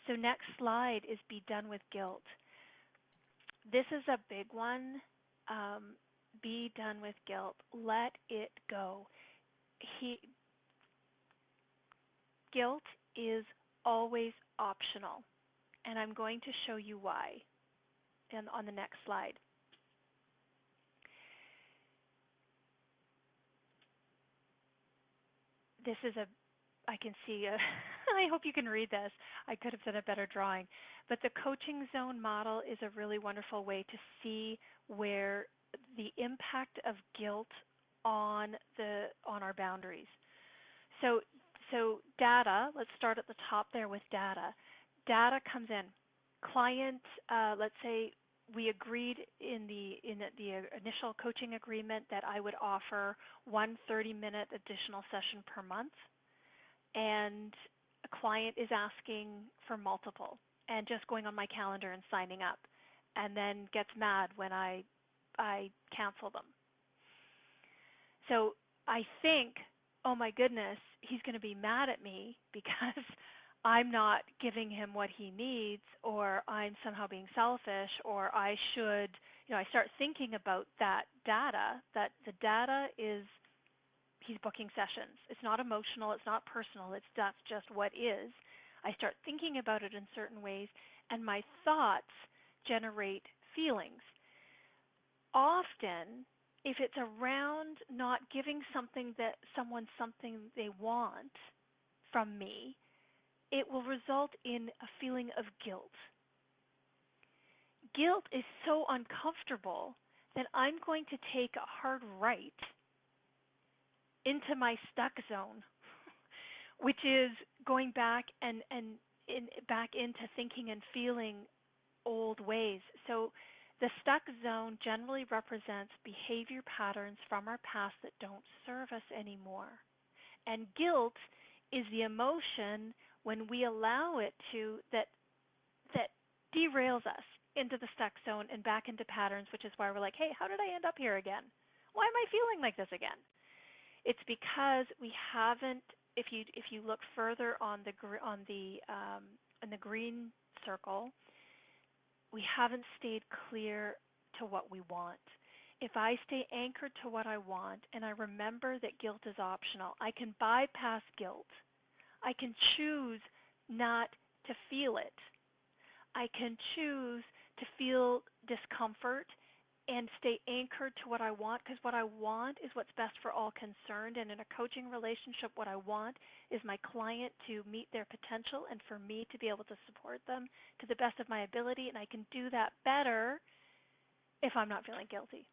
So next slide is be done with guilt. This is a big one. Be done with guilt. Let it go. Guilt is always optional, and I'm going to show you why on the next slide. This is I can see, I hope you can read this. I could have done a better drawing. But the coaching zone model is a really wonderful way to see where the impact of guilt on our boundaries. So data, let's start at the top there with data. Data comes in. Client, let's say we agreed in the initial coaching agreement that I would offer one 30-minute additional session per month, and a client is asking for multiple and just going on my calendar and signing up, and then gets mad when I cancel them. So I think, oh my goodness, he's going to be mad at me because I'm not giving him what he needs, or I'm somehow being selfish, or I should, I start thinking about that data, that the data is he's booking sessions. It's not emotional, it's not personal, that's just what is. I start thinking about it in certain ways, and my thoughts generate feelings. Often, if it's around not giving someone something they want from me, it will result in a feeling of guilt. Guilt is so uncomfortable that I'm going to take a hard right into my stuck zone, which is going back and back into thinking and feeling old ways. So the stuck zone generally represents behavior patterns from our past that don't serve us anymore. And guilt is the emotion when we allow it to that derails us into the stuck zone and back into patterns, which is why we're like, hey, how did I end up here again? Why am I feeling like this again? It's because we haven't. If you look further on the green circle, we haven't stayed clear to what we want. If I stay anchored to what I want and I remember that guilt is optional, I can bypass guilt. I can choose not to feel it. I can choose to feel discomfort and stay anchored to what I want, because what I want is what's best for all concerned. And in a coaching relationship, what I want is my client to meet their potential and for me to be able to support them to the best of my ability. And I can do that better if I'm not feeling guilty.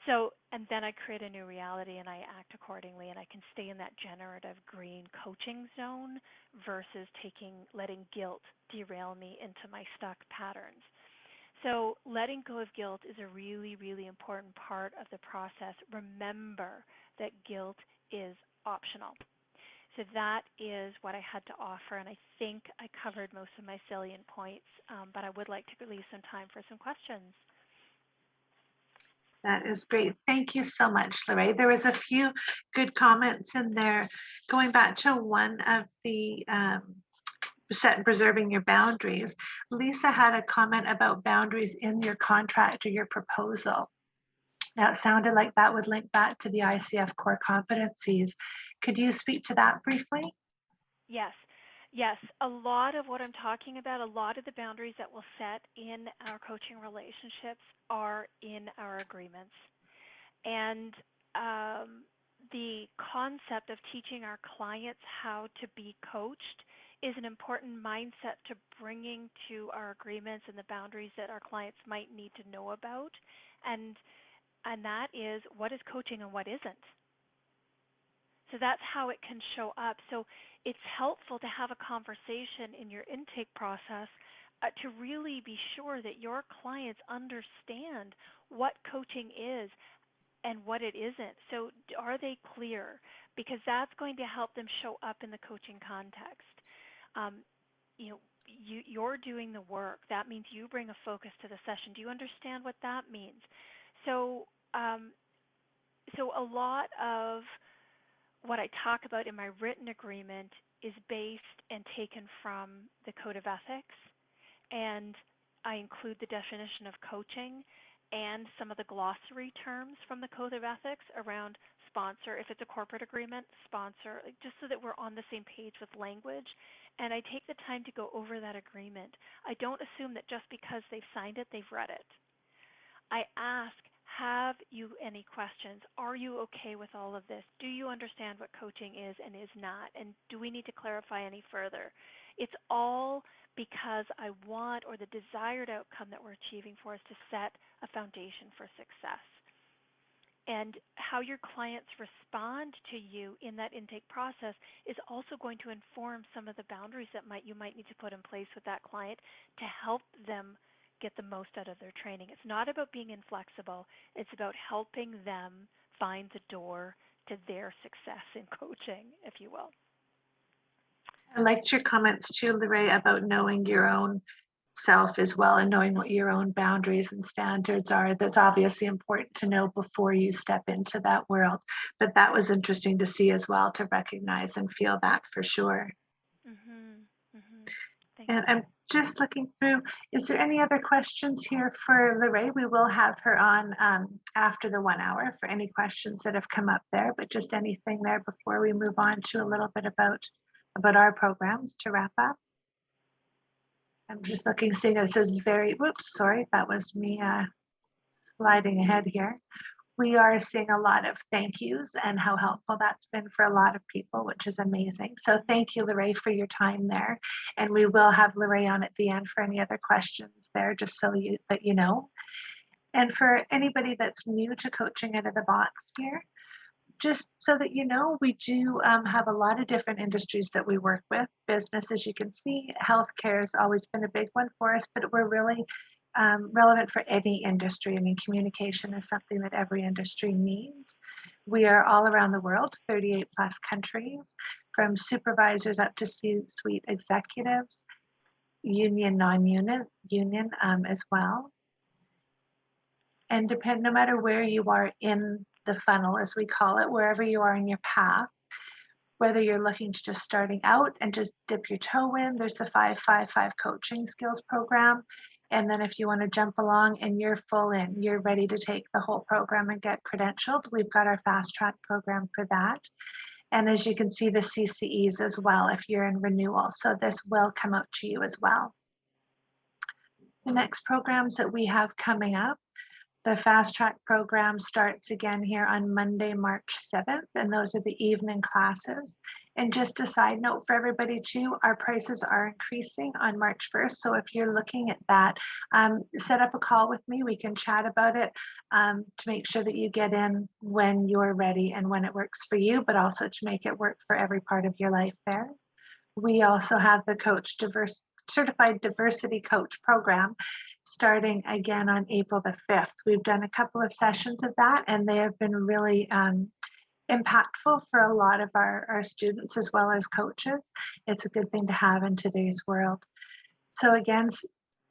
So, and then I create a new reality and I act accordingly, and I can stay in that generative green coaching zone versus letting guilt derail me into my stuck patterns. So letting go of guilt is a really, really important part of the process. Remember that guilt is optional. So that is what I had to offer, and I think I covered most of my salient points, but I would like to leave some time for some questions. That is great. Thank you so much, Lorraine. There was a few good comments in there. Going back to one of the set and preserving your boundaries, Lisa had a comment about boundaries in your contract or your proposal. Now, it sounded like that would link back to the ICF core competencies. Could you speak to that briefly? Yes. Yes, a lot of what I'm talking about, a lot of the boundaries that we'll set in our coaching relationships are in our agreements. And the concept of teaching our clients how to be coached is an important mindset to bringing to our agreements and the boundaries that our clients might need to know about. And that is, what is coaching and what isn't. So that's how it can show up. So it's helpful to have a conversation in your intake process to really be sure that your clients understand what coaching is and what it isn't. So are they clear? Because that's going to help them show up in the coaching context. You're doing the work. That means you bring a focus to the session. Do you understand what that means? So a lot of what I talk about in my written agreement is based and taken from the Code of Ethics, and I include the definition of coaching and some of the glossary terms from the Code of Ethics around sponsor, if it's a corporate agreement, sponsor, just so that we're on the same page with language. And I take the time to go over that agreement. I don't assume that just because they've signed it, they've read it. I ask, have you any questions? Are you okay with all of this? Do you understand what coaching is and is not? And do we need to clarify any further? It's all because I want, or the desired outcome that we're achieving for us to set a foundation for success. And how your clients respond to you in that intake process is also going to inform some of the boundaries that you might need to put in place with that client to help them get the most out of their training. It's not about being inflexible. It's about helping them find the door to their success in coaching, if you will. I liked your comments too, Lorraine, about knowing your own self as well and knowing what your own boundaries and standards are. That's obviously important to know before you step into that world. But that was interesting to see as well, to recognize and feel that for sure. And I'm just looking through, is there any other questions here for Lorraine? We will have her on after the 1 hour for any questions that have come up there, but just anything there before we move on to a little bit about our programs to wrap up. I'm just looking, seeing it says whoops, sorry, that was me sliding ahead here. We are seeing a lot of thank yous and how helpful that's been for a lot of people, which is amazing. So thank you, Lorraine, for your time there. And we will have Lorraine on at the end for any other questions there, just so that you know. And for anybody that's new to Coaching Out of the Box here, just so that you know, we do have a lot of different industries that we work with. Business, as you can see, healthcare has always been a big one for us, but we're really relevant for any industry. I mean, communication is something that every industry needs. We are all around the world, 38 plus countries, from supervisors up to C-suite executives, union, non-union, as well. And no matter where you are in the funnel, as we call it, wherever you are in your path, whether you're looking to just starting out and just dip your toe in, there's the 5-5-5 coaching skills program. And then if you want to jump along and you're full in, you're ready to take the whole program and get credentialed, we've got our fast track program for that. And as you can see, the CCEs as well, if you're in renewal. So this will come out to you as well. The next programs that we have coming up, the fast track program starts again here on Monday, March 7th, and those are the evening classes. And just a side note for everybody too, our prices are increasing on March 1st. So if you're looking at that, set up a call with me. We can chat about it to make sure that you get in when you're ready and when it works for you, but also to make it work for every part of your life there. We also have the Certified Diversity Coach program starting again on April the 5th. We've done a couple of sessions of that, and they have been really impactful for a lot of our students as well as coaches. It's a good thing to have in today's world. So again,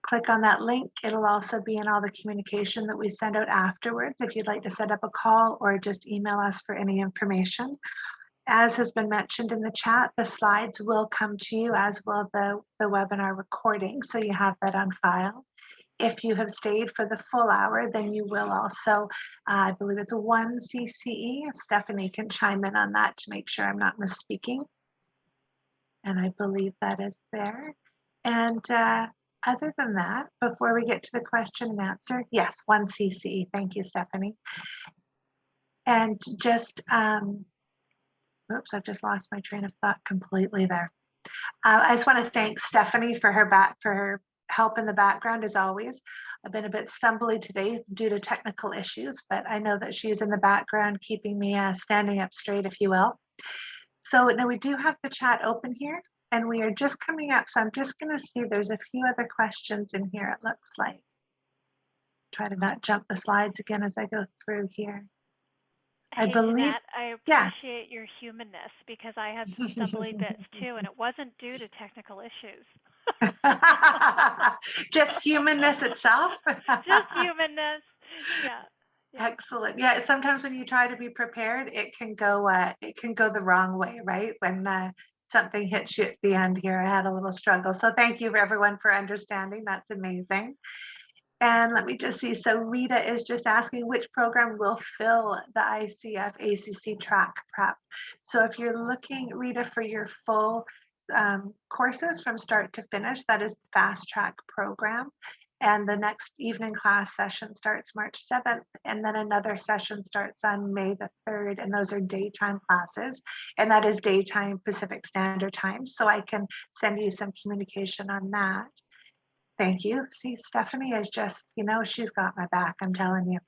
click on that link. It'll also be in all the communication that we send out afterwards if you'd like to set up a call or just email us for any information. As has been mentioned in the chat, the slides will come to you, as will the webinar recording, so you have that on file. If you have stayed for the full hour, then you will also, I believe it's 1 CCE. Stephanie can chime in on that to make sure I'm not misspeaking. And I believe that is there. And other than that, before we get to the question and answer, yes, 1 CCE. Thank you, Stephanie. And just, oops, I've just lost my train of thought completely there. I just want to thank Stephanie for her help in the background as always. I've been a bit stumbly today due to technical issues, but I know that she's in the background keeping me standing up straight, if you will. So now we do have the chat open here, and we are just coming up. So I'm just going to see there's a few other questions in here, it looks like. Try to not jump the slides again as I go through here. I believe, Jeanette, I appreciate your humanness, because I had some stumbly bits too, and it wasn't due to technical issues. Just humanness itself. Just humanness. Yeah. Excellent. Yeah. Sometimes when you try to be prepared, it can go the wrong way, right? When something hits you at the end here, I had a little struggle. So thank you everyone for understanding. That's amazing. And let me just see. So Rita is just asking which program will fill the ICF ACC track prep. So if you're looking, Rita, for your full courses from start to finish, that is the fast track program. And the next evening class session starts March 7th, and then another session starts on May the 3rd, and those are daytime classes, and that is daytime Pacific Standard Time. So I can send you some communication on that. Thank you. See, Stephanie is just, she's got my back, I'm telling you.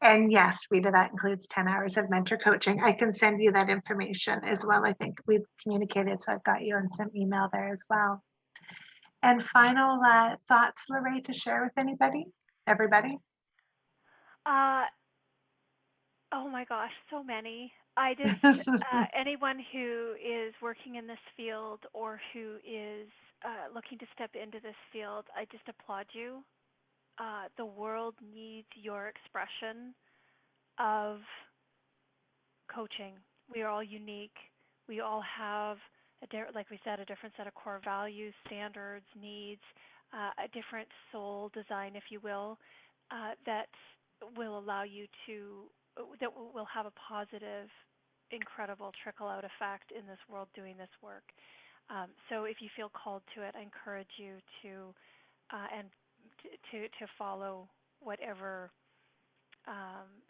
And yes, Rita, that includes 10 hours of mentor coaching. I can send you that information as well. I think we've communicated, so I've got you on some email there as well. And final thoughts, Lorraine, to share with everybody? Oh my gosh, so many. I just, anyone who is working in this field or who is looking to step into this field, I just applaud you. The world needs your expression of coaching. We are all unique. We all have, like we said, a different set of core values, standards, needs, a different soul design, if you will, that will allow you to, that will have a positive, incredible trickle-out effect in this world doing this work. So if you feel called to it, I encourage you to follow whatever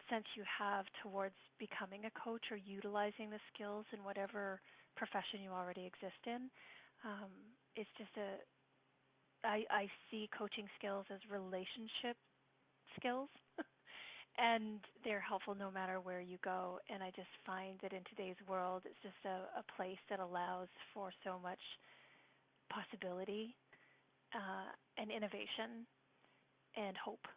sense you have towards becoming a coach or utilizing the skills in whatever profession you already exist in. It's just I see coaching skills as relationship skills, and they're helpful no matter where you go. And I just find that in today's world, it's just a place that allows for so much possibility and innovation and hope.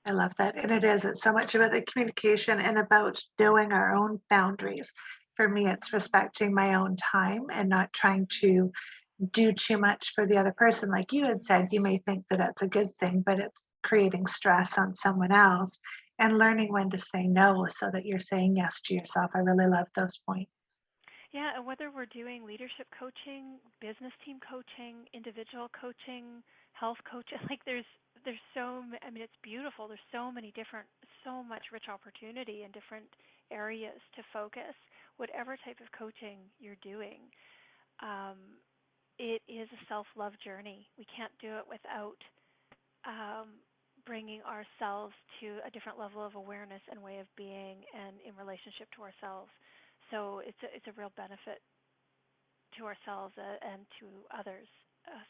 I love that. And it's so much about the communication and about knowing our own boundaries. For me, it's respecting my own time and not trying to do too much for the other person. Like you had said, you may think that that's a good thing, but it's creating stress on someone else, and learning when to say no so that you're saying yes to yourself. I really love those points. Yeah, and whether we're doing leadership coaching, business team coaching, individual coaching, health coaching, like there's I mean it's beautiful. There's so many different, so much rich opportunity in different areas to focus. Whatever type of coaching you're doing, um, it is a self-love journey. We can't do it without bringing ourselves to a different level of awareness and way of being and in relationship to ourselves. So it's a real benefit to ourselves and to others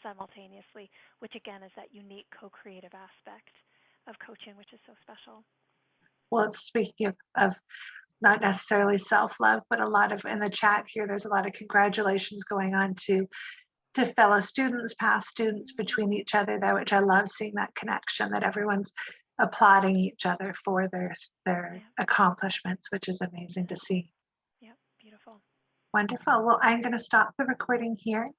simultaneously, which again is that unique co-creative aspect of coaching, which is so special. Well, speaking of not necessarily self-love, but a lot of in the chat here, there's a lot of congratulations going on to fellow students, past students between each other there, which I love seeing that connection that everyone's applauding each other for their Yeah. accomplishments, which is amazing to see. Yep, beautiful. Wonderful. Well, I'm going to stop the recording here.